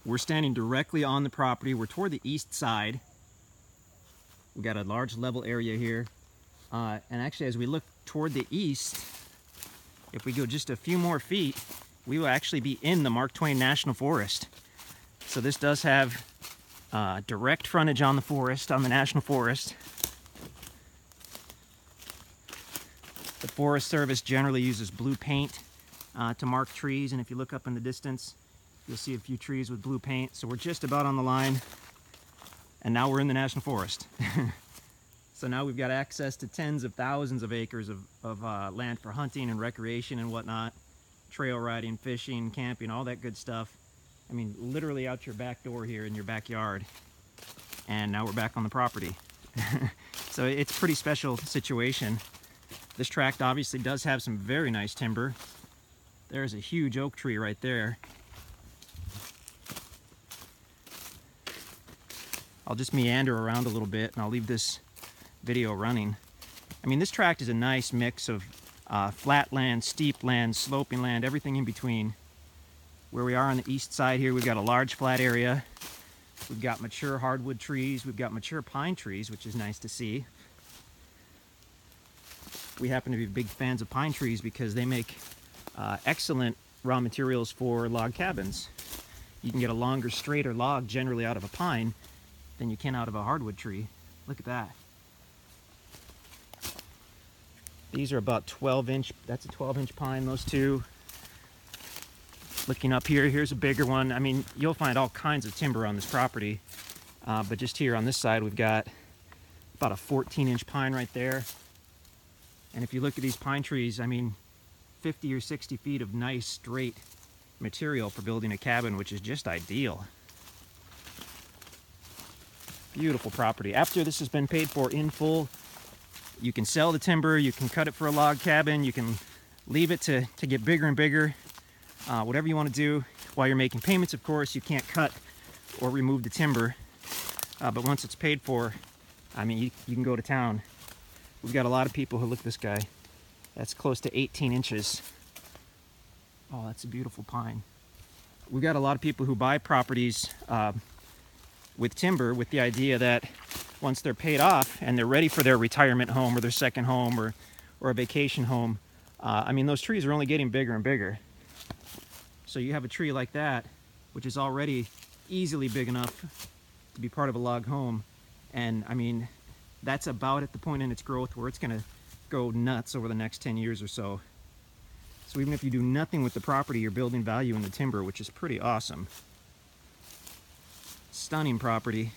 We're standing directly on the property. We're toward the east side. We've got a large level area here. And actually, as we look toward the east, if we go just a few more feet, we will actually be in the Mark Twain National Forest. So this does have direct frontage on the forest, on the National Forest. The Forest Service generally uses blue paint to mark trees, and if you look up in the distance, you'll see a few trees with blue paint. So we're just about on the line, and now we're in the National Forest. So now we've got access to tens of thousands of acres of land for hunting and recreation and whatnot, trail riding, fishing, camping, all that good stuff. I mean, literally out your back door here in your backyard. And now we're back on the property. So it's a pretty special situation. This tract obviously does have some very nice timber. There's a huge oak tree right there. I'll just meander around a little bit and I'll leave this video running. I mean, this tract is a nice mix of flat land, steep land, sloping land, everything in between. Where we are on the east side here, we've got a large flat area. We've got mature hardwood trees. We've got mature pine trees, which is nice to see. We happen to be big fans of pine trees because they make excellent raw materials for log cabins. You can get a longer, straighter log generally out of a pine than you can out of a hardwood tree. Look at that. These are about 12-inch, that's a 12-inch pine, those two. Looking up here, here's a bigger one. I mean, you'll find all kinds of timber on this property. But just here on this side, we've got about a 14-inch pine right there. And if you look at these pine trees, I mean, 50 or 60 feet of nice, straight material for building a cabin, which is just ideal. Beautiful property. After this has been paid for in full, you can sell the timber, you can cut it for a log cabin, you can leave it to get bigger and bigger. Whatever you want to do. While you're making payments, of course, you can't cut or remove the timber. But once it's paid for, I mean, you can go to town. We've got a lot of people who look at this guy. That's close to 18 inches. Oh, that's a beautiful pine. We've got a lot of people who buy properties with timber with the idea that once they're paid off and they're ready for their retirement home or their second home or a vacation home, I mean, those trees are only getting bigger and bigger. So you have a tree like that, which is already easily big enough to be part of a log home. And I mean, that's about at the point in its growth where it's gonna go nuts over the next 10 years or so. So even if you do nothing with the property, you're building value in the timber, which is pretty awesome. Stunning property.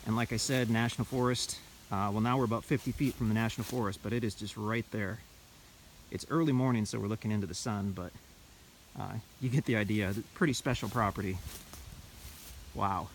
And like I said, National Forest. Well, now we're about 50 feet from the National Forest, but it is just right there. It's early morning, so we're looking into the sun, but you get the idea. Pretty special property. Wow.